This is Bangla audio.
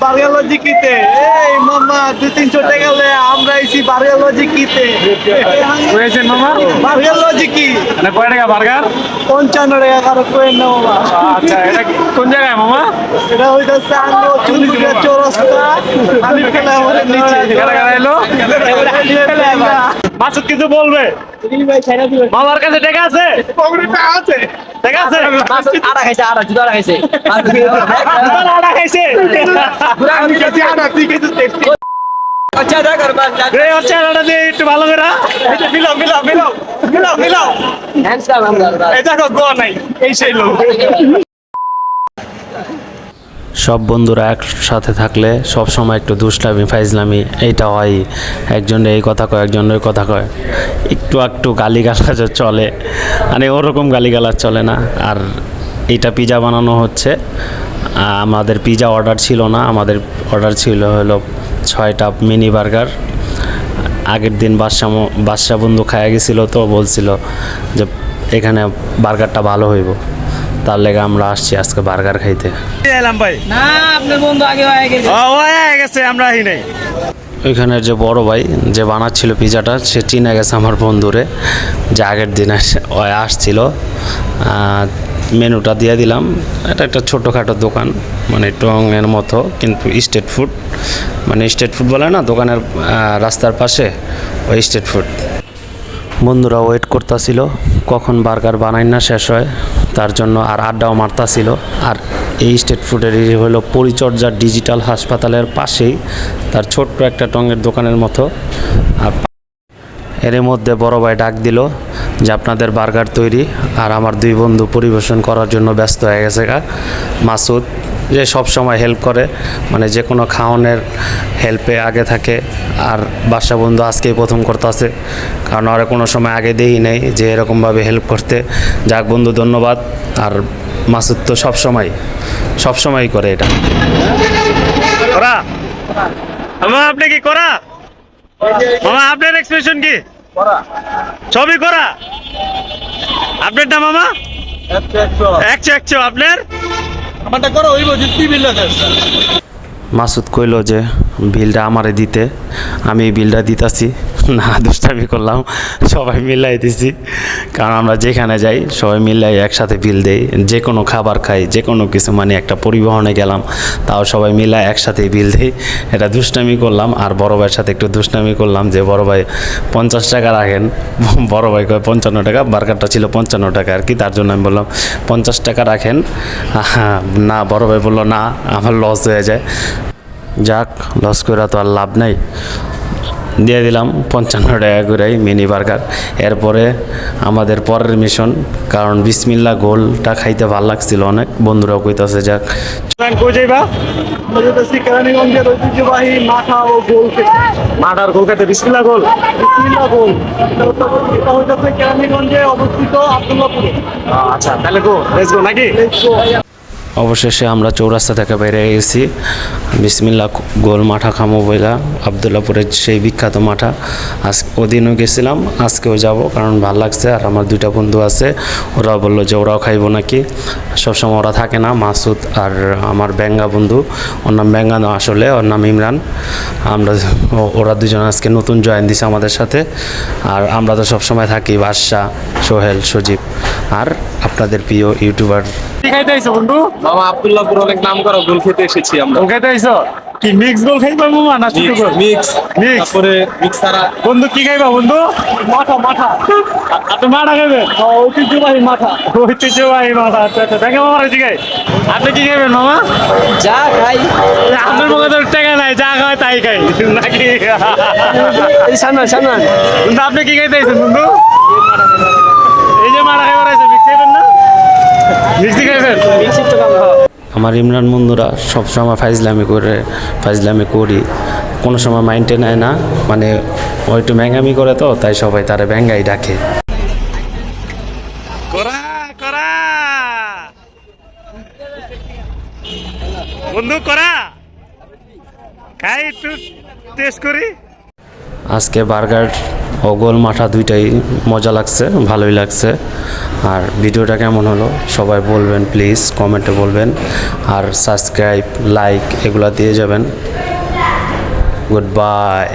বার্গারলজি কিতে। এই মামা 200-300 টাকা হলে আমরা আইছি বার্গারলজি কিতে। হয়েছেন মামা? বার্গারলজি কি মানে কয় টাকা বার্গার? 55 টাকা কারো কোয়েন না মামা। আচ্ছা, এটা কোন জায়গায় মামা? এটা হইতাছে আঙ্গো চুরিপুরা চৌরাস্তা আমি ফেলা আমাদের নিচে। কারা কারা এলো? মাসুদ কিছু বলবে? মামার কাছে টাকা আছে? আছে টাকা আছে? আড়া খাইছে আড়া জুতা আড়া খাইছে আড়া খাইছে? আমি কাছে আনা তুই কিন্তু আচ্ছা দা কর বাস এই হচ্ছে আড়াটা দিয়ে একটু ভালো করে মিলাও হ্যান্ডসাম আমরা এই দেখো গো নাই, এই সেই লোক। সব বন্ধুরা একসাথে থাকলে সব সময় একটু দুষ্টামি ফাইজলামি এইটা হয়। একজন এই কথা কয়, একজন ওই কথা কয়, একটু গালিগালাজ চলে, মানে ওরকম গালিগালাজ চলে না। আর এটা পিজা বানানো হচ্ছে। আমাদের পিজা অর্ডার ছিল না, আমাদের অর্ডার ছিল হলো 6টা মিনি বার্গার। আগের দিন বাদশা বন্ধু খাইয়া গেছিলো, তো বলছিল যে এখানে বার্গারটা ভালো হইব, তার লেগে আমরা আসছি আজকে বার্গার খাইতে। এলাম ভাই। না আপনার বন্ধু আগে হয়ে গেছে ও হয়ে গেছে, আমরা আহি নাই। ওইখানের যে বড় ভাই যে বানাচ্ছিল পিজাটা, সে চিনে গেছে আমার বন্ধুরে, যে আগের দিন আসছিল। মেনুটা দিয়ে দিলাম। এটা একটা ছোটোখাটো দোকান, মানে টঙের মতো, কিন্তু স্ট্রিট ফুড, মানে স্ট্রিট ফুড বলে না দোকানের রাস্তার পাশে, ওই স্ট্রিট ফুড। বন্ধুরা ওয়েট করতেছিল কখন বার্গার বানাই না শেষ হয়, তার জন্য আর আড্ডাও মারতাছিল। আর এই স্ট্রিট ফুডের হলো পরিচর্যা ডিজিটাল হাসপাতালের পাশেই তার ছোট্ট একটা টঙের দোকানের মতো। আর এর মধ্যে বড় ভাই ডাক দিল যে আপনাদের বার্গার তৈরি। আর আমার দুই বন্ধু পরিবেশন করার জন্য ব্যস্ত হয়ে গেছে। মাসুদ যে সব সময় হেল্প করে, মানে যে কোনো খাওয়ানোর হেল্পে আগে থাকে। আর বাদশা বন্ধু আজকেই প্রথম করতেছে, কারণ আর কোনো সময় আগে দেই নেই যে এরকমভাবে হেল্প করতে। যাক বন্ধু, ধন্যবাদ। আর মাসুদ তো সবসময় করে এটা। করা মামা, আপনি কি করা? মামা আপনার এক্সপ্রেশন কি? ছবি করা আপনারটা মামা? একশো আপনার? আমারটা করো হইব যে তুই বিল দেস। মাসুদ কইল যে বিলটা আমারে দিতে, আমি বিলটা দিতাছি না, দুষ্টামি করলাম, সবাই মিলাই দিছি। কারণ আমরা যেখানে যাই সবাই মিলাই একসাথে বিল দেই, যে কোনো খাবার খাই, যে কোনো কিছু, মানে একটা পরিবহনে গেলাম তাও সবাই মিলাই একসাথে বিল দেই। এটা দুষ্টামি করলাম। আর বড় ভাইয়ের সাথে একটু দুষ্টামি করলাম যে বড় ভাই 50 টাকা রাখেন। বড় ভাই কয় 55 টাকা, বার্গারটা ছিল 55 টাকা আর কি, তার জন্য আমি বললাম 50 টাকা রাখেন। না, বড় ভাই বললো না, আমার লস হয়ে যায়। যাক, লস করে তো আর লাভ নাই, দিয়ে দিলাম 55 টাকা করে মিনি বার্গার। এরপরে আমাদের পরের মিশন, কারণ বিসমিল্লা গোলটা খাইতে ভালো লাগছিল অনেক, বন্ধুরাও কইতাছে যাক। কই যাইবা? কেরানীগঞ্জের ঐতিহ্যবাহী মাঠা ও গোল খেতে। মাঠার গোল খাইতে বিসমিল্লাহ গোল। বিসমিল্লাহ গোল এটা হইতাছে কেরানীগঞ্জে অবস্থিত আব্দুল্লাহপুরে। আচ্ছা, তাহলে গো লেটস গো নাকি? অবশেষে আমরা চৌরাস্তা থেকে বেরিয়ে গেছি। বিসমিল্লাহ গোল মাঠা খামো বইলা, আবদুল্লাপুরের সেই বিখ্যাত মাঠা। ওদিনও গেছিলাম, আজকেও যাব, কারণ ভালো লাগছে। আর আমার দুইটা বন্ধু আছে, ওরাও বললো যে ওরাও খাইবো নাকি। সবসময় ওরা থাকে না, মাসুদ আর আমার ব্যাঙ্গা বন্ধু, ওর নাম ব্যাঙ্গা না, আসলে ওর নাম ইমরান। ওরা দুজন আজকে নতুন জয়েন দিছে আমাদের সাথে। আর আমরা তো সবসময় থাকি, বাদশা, সোহেল, সজীব, আর আপনাদের প্রিয় ইউটিউবার। কি খাইতে আইছো বন্ধু? মামা আব্দুল্লাহপুর অনেক নাম করা গোল খেতে এসেছি আমরা। গোল খাইতে আইছো? কি মিক্স গোল খাইবা মামা না ছোট গোল? Mix mix. তারপরে মিক্স ছাড়া। বন্ধু কি খাইবা বন্ধু? মাঠা আপনি মাঠা খাইবেন? ঐতিহ্যবাহী মাঠা। ঐতিহ্যবাহী মাঠা। আচ্ছা আচ্ছা, ব্যাঙ্গা মামার জিগাই আপনি কি খাইবেন মামা? যা খাই আপনার মুখে তো টাকা নাই, যা খায় তাই খাই নাকি? এই সামনে বন্ধু আপনি কি খাইতে আইছেন বন্ধু? এই যে মাঠা খাইবার আইছেন, মিক্স খাইবেন না? মিক্সি খাইবেন? আমার ইমরান বন্ধুরা সবসময় ফাইজলামি করি, কোনো সময় মাইন্ডে নেয় না, মানে ও একটু ব্যাঙ্গামি করে, তো তাই সবাই তারে ব্যাঙ্গাই ডাকে। করা বন্ধু করা খাই, একটু টেস্ট করি। আজকে বার্গার ও গোল মাঠা দুইটাই মজা লাগছে, ভালোই লাগছে। আর ভিডিওটা কেমন হলো সবাই বলবেন প্লিজ, কমেন্টে বলবেন। আর সাবস্ক্রাইব, লাইক এগুলো দিয়ে যাবেন। Good bye.